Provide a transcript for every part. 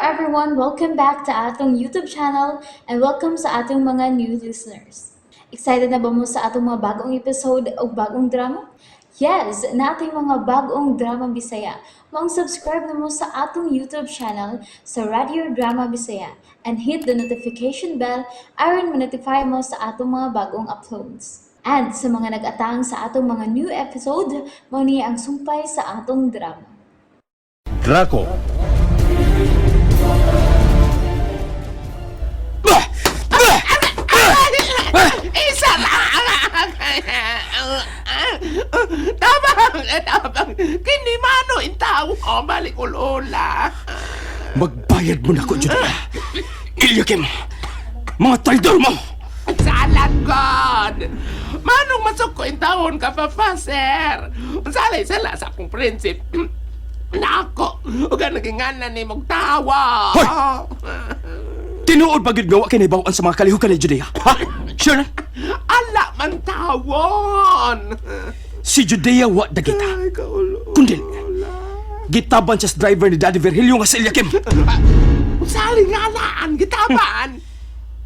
everyone, welcome back to atong YouTube channel and welcome sa atong mga new listeners. Excited na ba mo sa atong mga bagong episode o bagong drama? Yes, na ating mga bagong drama Bisaya. Mag-subscribe na mo sa atong YouTube channel sa Radio Drama Bisaya and hit the notification bell aron ma-notify mo sa atong mga bagong uploads. And sa mga nag-atang sa atong mga new episode, mo niya ang sumpay sa atong drama. Draco. Isa lang! Tabang! Kini mano intaw ko balik ulola. Magbayad mo na ko, Judah. Ilyakim, mga traidor mo! Salagod! Manong masok ko intawon ka pa, sir? Salay sala sa akong prinsip. Nako, uga naginganan ni mong tawa. Hoy! Tinuod bagid gawa kay nabawaan sa mga kalihukan ni Judea. Ha? Sure na? Ala man tawon. Si Judea wa dagita. Ay, kaulo. Kundil, gitaban siya sa driver ni Daddy Virgilio nga si Ilyakim. Saling alaan, gitaban.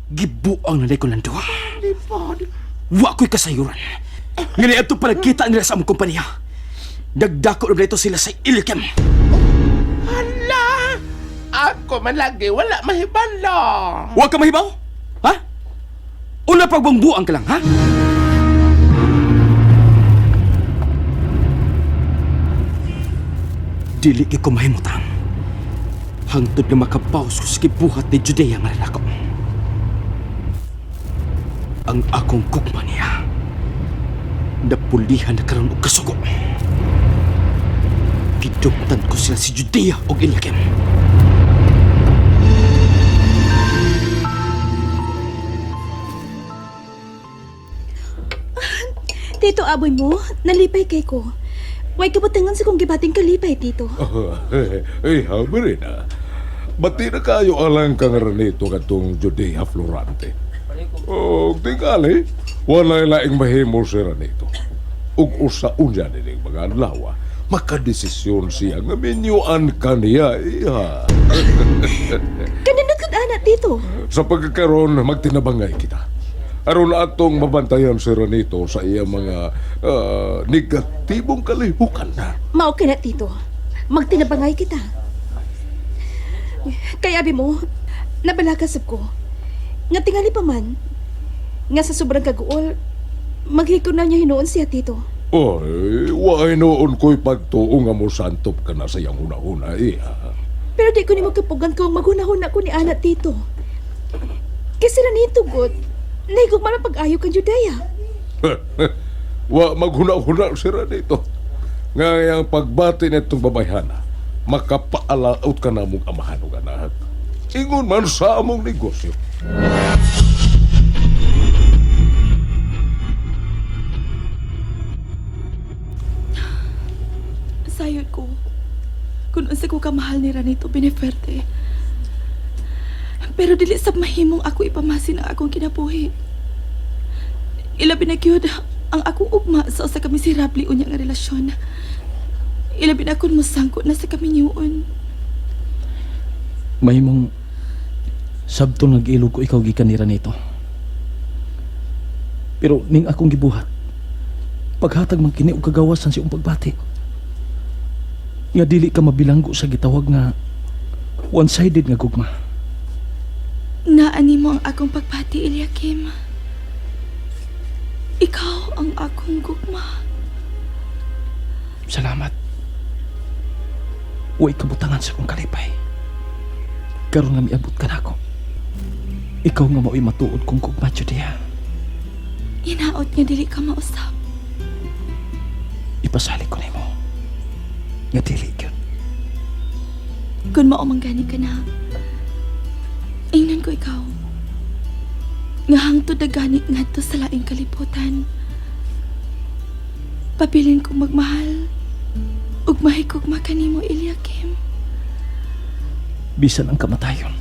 Gibuang nanay ko ng duwa. Lipod. Wa ko'y kasayuran. Ngayon ito pa nagkita nila sa among kompanya. Nagdako na ito sila sa Ilyakim. Hala! Ako man lagi, wala mahibalo. Huwag ka mahibaw? Ha? Una pagbambuang ka lang, ha? Dili ko mahimutang. Hangtod na makapaus ko sa kibuhat ni Judea nga lalako. Ang akong kukma niya, napulihan na karoon og kasugo. Gidugtan ko sila si Judea o Ilyakim. Tito, aboy mo, nalipay kay ko. Way kabutangan sa kong gibating kalipay, Tito. Habi rin Bati na kayo alang kang ranito katong Judea Florante. Tingali, wala laing mahimo si ranito. Ug usa-unya nining mga adlaw, makadesisyon siya nga minyuan kaniya, iha. Kanindot kag anak, Tito. Sa pagkakaroon, magtinabangay kita. Aron atong mabantayan si Ranito sa iya mga negatibong kalihukan na. Mao ka na, Tito. Magtinabangay kita. Kaya abi mo, nabalakasab ko. Nga tingali pa man. Nga sa sobrang kaguol, maghiko na niya hinuon siya, Tito. Oy, waay noon ko'y pagtuo nga mo santop ka na sa iyang huna-huna, iha. Pero di ko ni magkapugan kung maghunahon ako ni anak, Tito. Kasi Ranito, God, naigog man ang pag-ayo kang Judea. Wa maghuna-huna si Ranito. Nga yung pagbati nitong babayhana, makapaalaot ka na mong amahan o anak. Ingon man sa among negosyo. Sayod ko. Kung unsa ko kamahal ni Ranito Beneferte. Pero dili sab mahimong ako ipamasin ang akong kinabuhi. Ilabi na gyud ang akong ugma sa usa ka miserable unya nga relasyon. Ilabi na akong musangkot na sa kaminyuon. Mahimong sabtong nag-ilog ko ikaw gikan ni Ranito. Pero ning akong gibuhat, paghatag man kini og kagawasan si pagbati. Nga dili ka mabilanggo sa gitawag nga one-sided nga gugma. Naani mo ang akong pagbati, Ilyakim. Ikaw ang akong gugma. Salamat. Huwag kabutangan sa kong kalipay. Karon nga miabot ka na ako. Ikaw nga mao'y matuod kong gugma, Judea. Hinaot nga dili ka mausap. Ipasalik ko na mo. Nga dili yun. Kung maumanggani ka na, ingnan ko ikaw. Nga hangtod na ganit nga to sa laing kalibutan. Pabilin kong magmahal ug mahigugma kanimo, Ilyakim. Bisan ang kamatayon,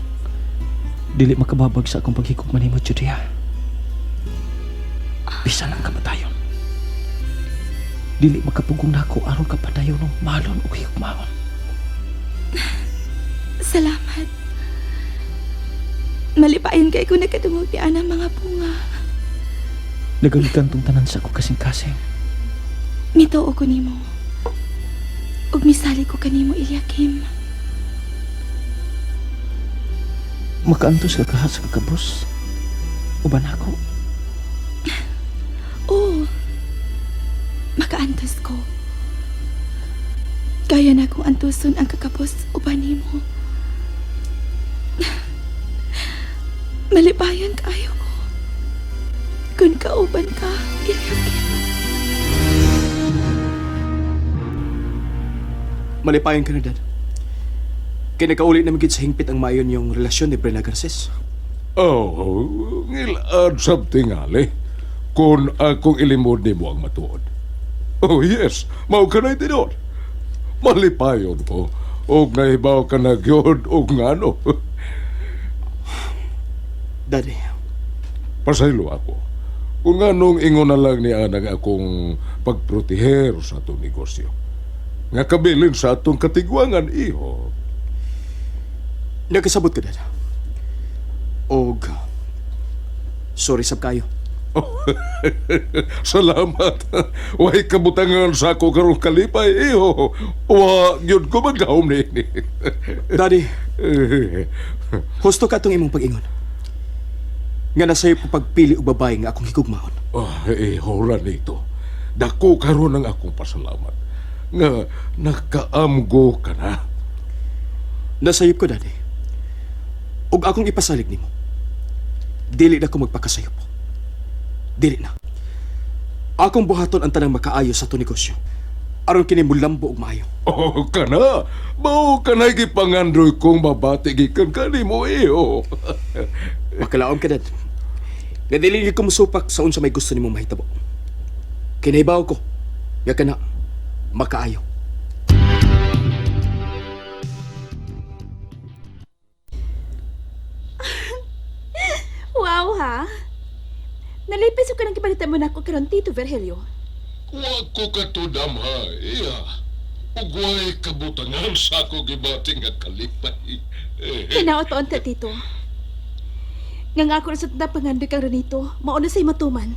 dili makababag sa akong paghigugma nimo, Judea. Bisan ang kamatayon, dili makapugong nako aron ka padayon ng malon ug higugmaon. Salamat. Malipayon kay ko nakadungog ni Ana mga bunga. Nagalikan tong tanan sa ako kasing-kasing. Mituo ko nimo. Ug misali ko kanimo, Eliakim. Makaantos ka kaha sa kakabos. Uban ako. Oo. Makaantos ko. Kaya na kong antuson ang kakapos uban nimo. Malipayon kayo ko. Kung kauban ka, Eliakim. Malipayon ka na, Dad. Kaya nagkaulit namin gid sa hingpit ang mayon yung relasyon ni Brenda Garces. Oh, ngilad sabting ali. Kung akong ilimod ni mo ang matuod. Oh yes, mao ka na itinod. Malipayon ko. Og nahibaw ka na gyud og ngano. Daddy, Pasaylo ako. Kung nganong ingon na lang ni Anang akong pagproteher sa atong negosyo. Nga kabilin sa atong katigwangan, iho. nagkasabot ka, Dad. Og, sorry sab kayo. Salamat. Way kabutangan sa ako karong kalipay, iho. Wa, yun ko magdahom ni. Daddy, husto ka itong imong pag-ingon. Nga nasa'yo po pagpili og babae nga akong higugmaon. Hora nito. Dako karon ang akong pasalamat. Nga nakaamgo ka na. Nasayop ko, Daddy. Og akong ipasalig nimo. Dili na ko magpakasayop. Dili na. Akong buhaton ang tanang makaayo sa to negosyo. Aron kini mulambo og maayo. Oh, kana. Mao kanay gipangandroy kong mabati gikan kanimo, iho. Makalaom ka, Dad. Nga dili ko musupak sa unsa may gusto nimong mahitabo. Kinaibaw ko. Nga kana makaayo. Wow, ha? Nalipis ko ng kipalitan mo na ako karon, Tito Virgilio. Wa ko katudam ha, iya. Ugway kabutangan sa ako gibati nga kalipay. Hinaot pa unta, Tito. Nga nga ako na sa tanda pangandoy kang Ranito, mauna sa'y matuman.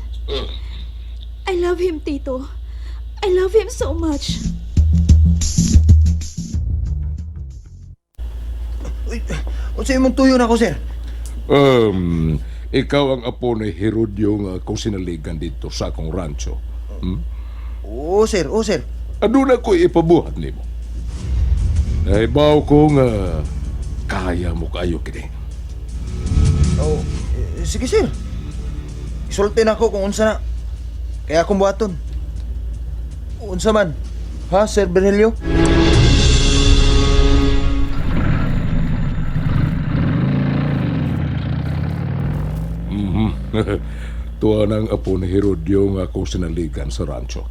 I love him, Tito. I love him so much. Uy, unsa imong tuyo na ko, sir? Ikaw ang apo ni Herodio nga kung sinaligan dito sa akong rancho. Oo, sir. Oo, sir. Ano na ko ipabuhat nimo? Naibaw ko nga kaya mo kayo kini. Oh, sige, sir. Isulti na ako kung unsa na. Kaya akong buhaton. Unsa man. Ha, Sir Virgilio? Tuwa ng apo ni Herodio nga kung sinaligan sa rancho.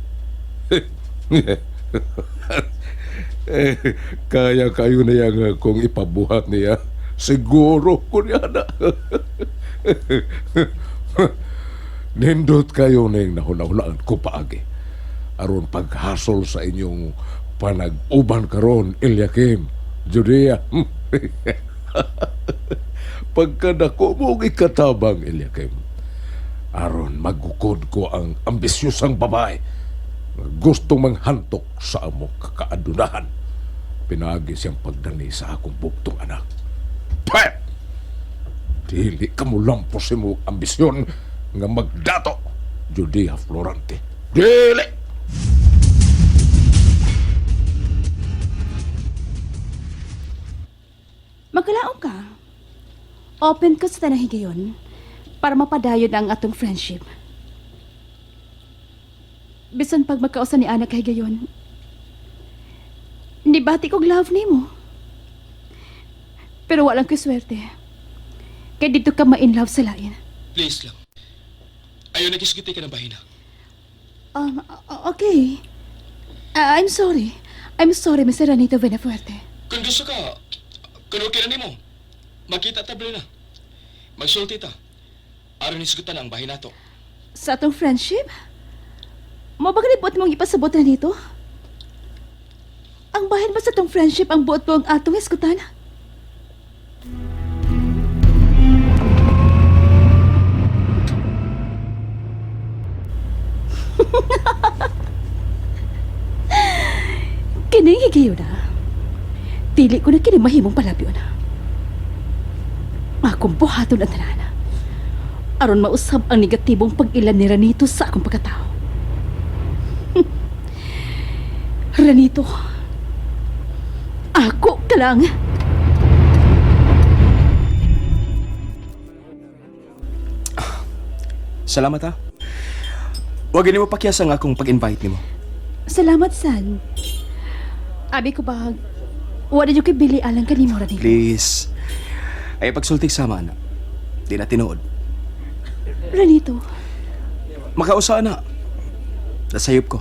Kaya kayo na yan kung ipabuhat niya. Siguro ko niya na. Nindot kayo na yung nahuna-hunaan ko paagi. Aron paghasol sa inyong panag-uban karon, Eliakim, Judea. Pagkadako mo ikatabang, Eliakim. Aron magukod ko ang ambisyosang babae nga gustong manghantok sa among kakaadunahan. Pinagi siyang pagdani sa akong buktong anak. Pwet! Dili ka mo lampos mo ambisyon nga magdato, Judea Florante. Dili! Magkalaong ka. Open ka sa tanang higayon para mapadayon ang atong friendship. Bisan pag magkausan ni Ana kay gayon, nibati kog love nimo. Pero walang kiswerte. Kaya dito ka ma-in love sa lain. Please lang. Ayaw nagisgiti ka ng bahina. Okay. I'm sorry. I'm sorry, Mr. Ranito Benafuerte. Kung gusto ka, kung okay na nimo, makita tabi na. Magsulti ta. Aron isgutan ang bahin nato. Sa atong friendship? Mabagalibot mong ipasabot na dito? Ang bahin ba sa atong friendship ang buot mo ang atong iskutan? higayo na. Dili ko na kini mahimong palabyo na. Akong buhaton ang tanana. Aron mausab ang negatibong pag-ilan ni Ranito sa akong pagkatao. Ranito, ako ka lang. Salamat ha. Huwag mo pakyas ang akong pag-invite nimo. Salamat, San. Abi ko ba, wala niyo kibili alang kanimo, Ranito. Please. Ay pagsultik sama na. Di na tinuod. Ranito, Makausa na. Nasayop ko.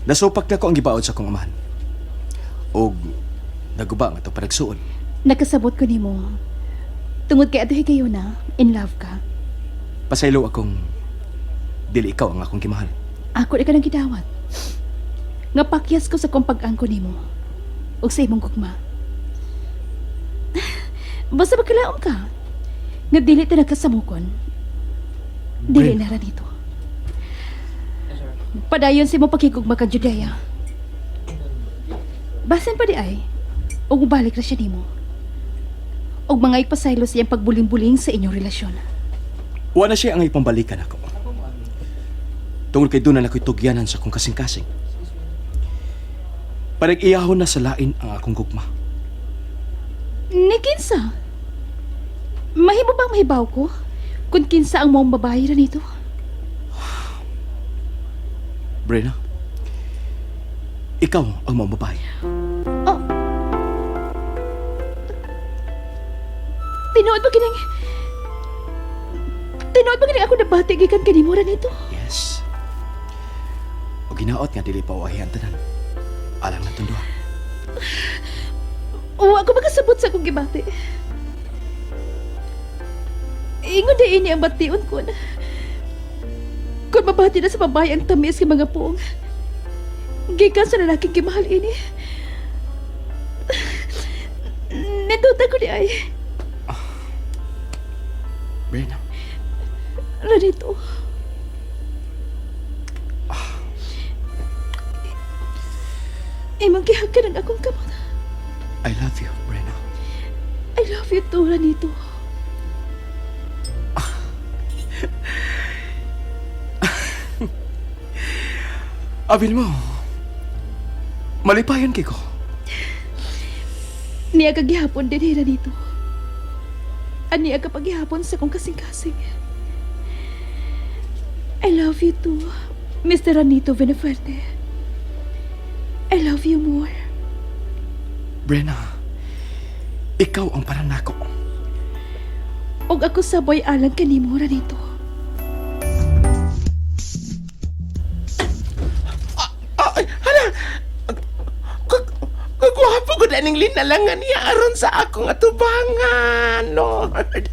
Nasupak na ko ang gibaod sa akong amahan. Og naguba nga ito panagsuon. nakasabot ko nimo. Tungod kay ato higayo na, in love ka. Pasaylo akong dili ikaw ang akong kimahal. Ako na ka nang gidawat. Nga pakyas ko sa kong pag-angko nimo. O sa imong gugma. Basta magkalaom ka. Nga dili ta nagkasamukon. Dili na ra dito. Padayon si mo pakigugma ka Judea. Basin pa di ay. O balik na siya nimo. Og mga ipasaylo siyang pagbuling-buling sa inyong relasyon. Wala siya ang ipambalikan ako. Tungod kay doon na ako'y tugyanan sa akong kasing-kasing. Parag-iyahon na sa lain ang akong gugma. Ni kinsa? Mahimo bang mahibaw ko? Kung kinsa ang mong babae ra nito? Brenna, ikaw ang mga babae. Oh. Tinuod ba kining... Tinuod ba kining ako nabati gikan kanimo ra nito? Yes. O ginaot nga dili pa wahihan tanan. Alang na tunduha. O ako makasabot sa akong gibati. Ingon na ini ang bation ko na. Kung mabati na sa babae ang tamis ng mga puong. Gikan sa lalaking kimahal ini. Nandutan ko ni ay. Brenna, Ranito. Imong gihagkan ang akong kamot. I love you, Brenna. I love you too, Ranito. Abil mo, malipayan kay ko. Niya kagihapon din hira dito. Aniya ka paghihapon sa kong kasing-kasing. I love you too, Mr. Ranito Benefuerte. I love you more. Brenna, ikaw ang parang nako. Og ako saboy alang kanimo Ranito. Ay, hala! Kagwapo ko na ning linalangan niya aron sa akong atubangan, Lord.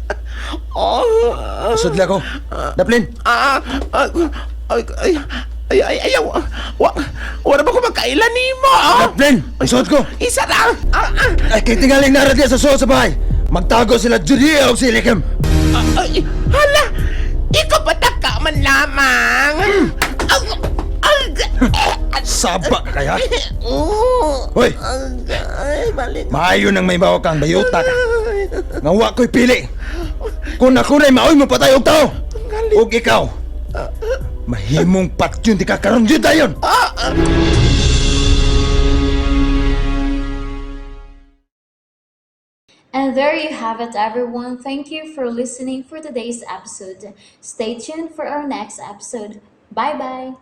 Oh. Sudla ko. Daplin. Ayaw. Wala ba ko magkailan ni mo? Daplin! Ang suot ko. Isa na! Ay, kay tingaling narad niya sa suot sa bahay. Magtago sila Judea o si Elikim. Hala! Ikaw pataka man lamang! Saba ka kaya? Oh! Hoy! Ay, balik. Maayo nang may bawa kang bayuta ka. Ngawa ko'y pili. Kung ako na'y maoy mo patay og tao. Og ikaw. Mahimong patyon di ka karon yun dayon. And there you have it, everyone. Thank you for listening for today's episode. Stay tuned for our next episode. Bye bye.